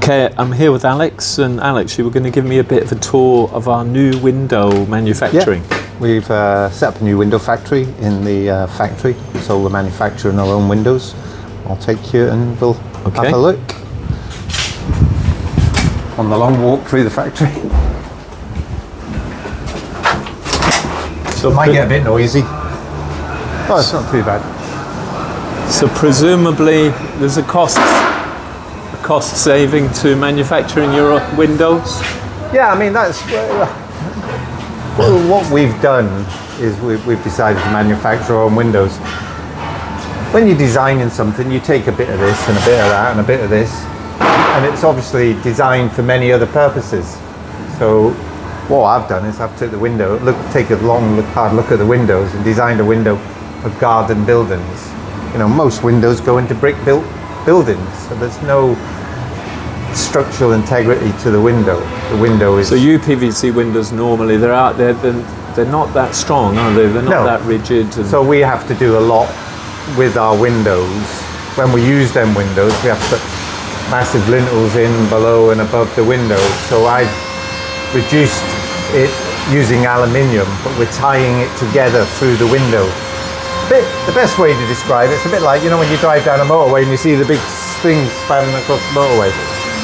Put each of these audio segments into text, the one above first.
Okay, I'm here with Alex, and Alex, you were going to give me a bit of a tour of our new window manufacturing. Yeah. We've set up a new window factory in the factory, so we're manufacturing our own windows. I'll take you and we'll have a look on the long walk through the factory. So it might get a bit noisy. Oh, it's not too bad. So presumably there's a cost saving to manufacturing your windows? Yeah, I mean that's what we've done is we've decided to manufacture our own windows. When you're designing something, you take a bit of this and a bit of that and a bit of this, and it's obviously designed for many other purposes. So what I've done is I've took the window, take a hard look at the windows and designed a window for garden buildings. You know, most windows go into brick built buildings, so there's no structural integrity to the window. The window is... So UPVC windows normally, they're not that strong, are they? They're not that rigid. So we have to do a lot with our windows. When we use them windows, we have to put massive lintels in below and above the windows. So I've reduced it using aluminium, but we're tying it together through the window. The best way to describe it's a bit like, you know, when you drive down a motorway and you see the big string spanning across the motorway,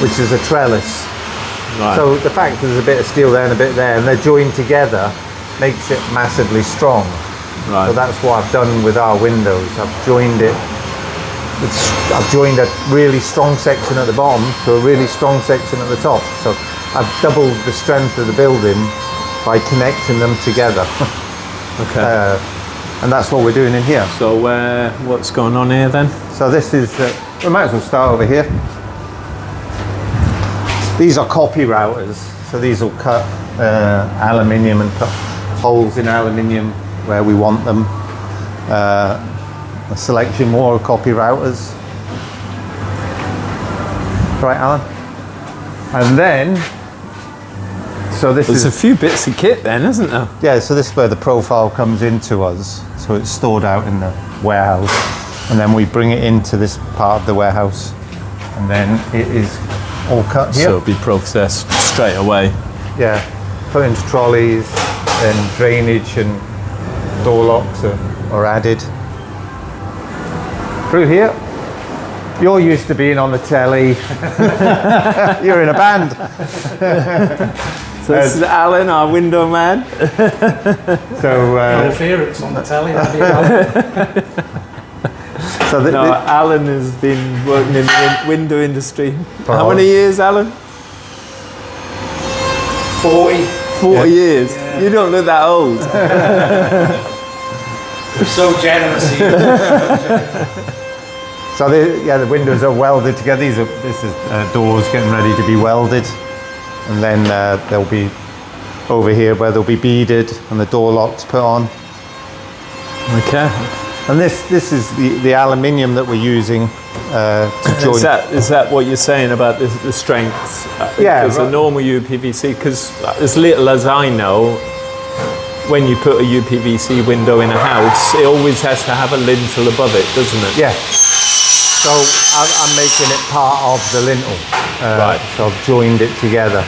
which is a trellis. Right. So the fact that there's a bit of steel there and a bit there, and they're joined together, makes it massively strong. Right. So that's what I've done with our windows. I've joined a really strong section at the bottom to a really strong section at the top. So I've doubled the strength of the building by connecting them together. Okay. And that's what we're doing in here. So what's going on here then? So this is, we might as well start over here. These are copy routers. So these will cut aluminium and cut holes in aluminium where we want them. A selection more of copy routers. Right, Alan? And then, so There's a few bits of kit then, isn't there? Yeah, so this is where the profile comes into us. So it's stored out in the warehouse, and then we bring it into this part of the warehouse, and then it is all cut here. So it'll be processed straight away. Yeah, put into trolleys, then drainage and door locks are added. Through here, you're used to being on the telly. You're in a band. So this is Alan, our window man. So interference on the telly. Alan has been working in the window industry. How many years, Alan? 40. 40 years. Yeah. You don't look that old. You're so generous. So the windows are welded together. This is doors getting ready to be welded, and then they'll be over here where they'll be beaded and the door locks put on. Okay. And this is the aluminium that we're using to join. Is that what you're saying about the strength? Yeah. Because a normal UPVC, because as little as I know, when you put a UPVC window in a house, it always has to have a lintel above it, doesn't it? Yeah. So I'm making it part of the lintel. Right. So I've joined it together,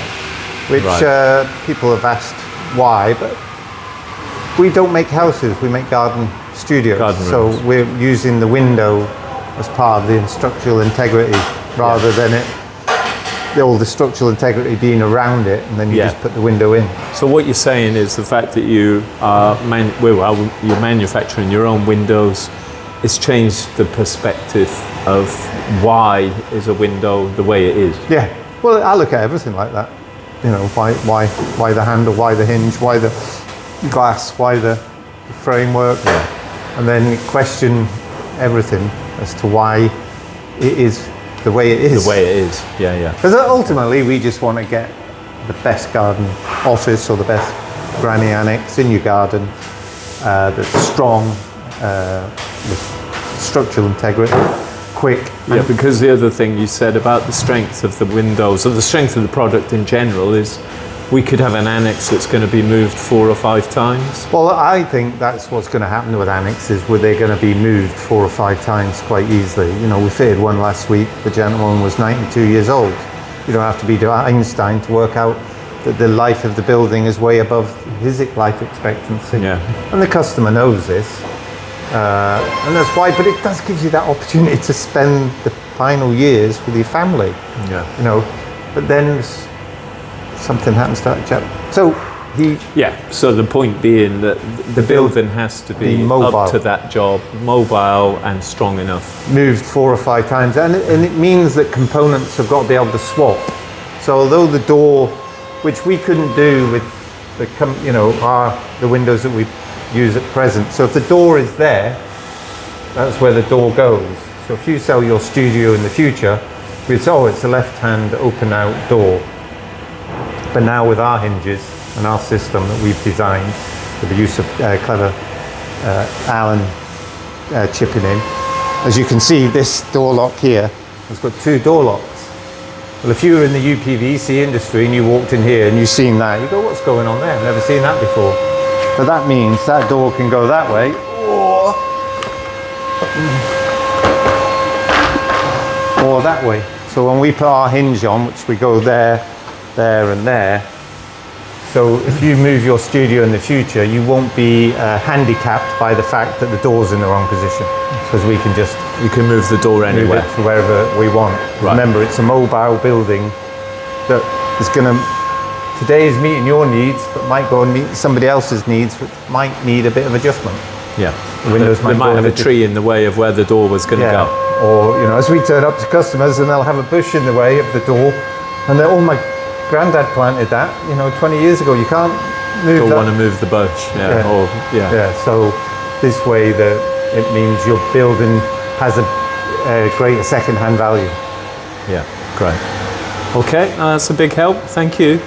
which people have asked why, but we don't make houses, we make garden studios. So we're using the window as part of the structural integrity rather than all the structural integrity being around it, and then you just put the window in. So what you're saying is the fact that you are you're manufacturing your own windows, it's changed the perspective of why is a window the way it is. Yeah. Well, I look at everything like that. You know, why the handle, why the hinge, why the glass, why the framework, and then question everything as to why it is the way it is. The way it is, yeah. Because ultimately we just want to get the best garden office or the best granny annex in your garden that's strong, with structural integrity, quick. Yeah, because the other thing you said about the strength of the windows, or the strength of the product in general, is we could have an annex that's going to be moved 4 or 5 times. Well, I think that's what's going to happen with annexes, where they're going to be moved 4 or 5 times quite easily. You know, we fitted one last week. The gentleman was 92 years old. You don't have to be Einstein to work out that the life of the building is way above his life expectancy. Yeah. And the customer knows this. And that's why, but it does give you that opportunity to spend the final years with your family. Yeah. You know, but then something happens to that chap. So he... Yeah, so the point being that the building has to be mobile. up to that job, mobile and strong enough. moved 4 or 5 times, and it means that components have got to be able to swap. So although the door, which we couldn't do with the windows that we use at present, so if the door is there, that's where the door goes. So if you sell your studio in the future, we'd say, oh, it's a left-hand open-out door. But now with our hinges and our system that we've designed with the use of clever Allen chipping in, as you can see, this door lock here has got 2 door locks. Well, if you were in the UPVC industry and you walked in here and you've seen that, you go, what's going on there? I've never seen that before. But that means that door can go that way or that way. So when we put our hinge on, which we go there, there and there, so if you move your studio in the future, you won't be handicapped by the fact that the door's in the wrong position, because we can just You can move the door move anywhere. it to wherever we want. Right. Remember, it's a mobile building that is going to, today is meeting your needs, but might go and meet somebody else's needs, which might need a bit of adjustment. Yeah. The windows They might go have in a tree in the way of where the door was going to Yeah. go. Or, as we turn up to customers and they'll have a bush in the way of the door, and they're, oh, my granddad planted that, 20 years ago. You can't move Or that. want to move the bush. Yeah. Yeah. Or, yeah. Yeah, so this way it means your building has a greater second-hand value. Yeah. Great. Okay, that's a big help. Thank you.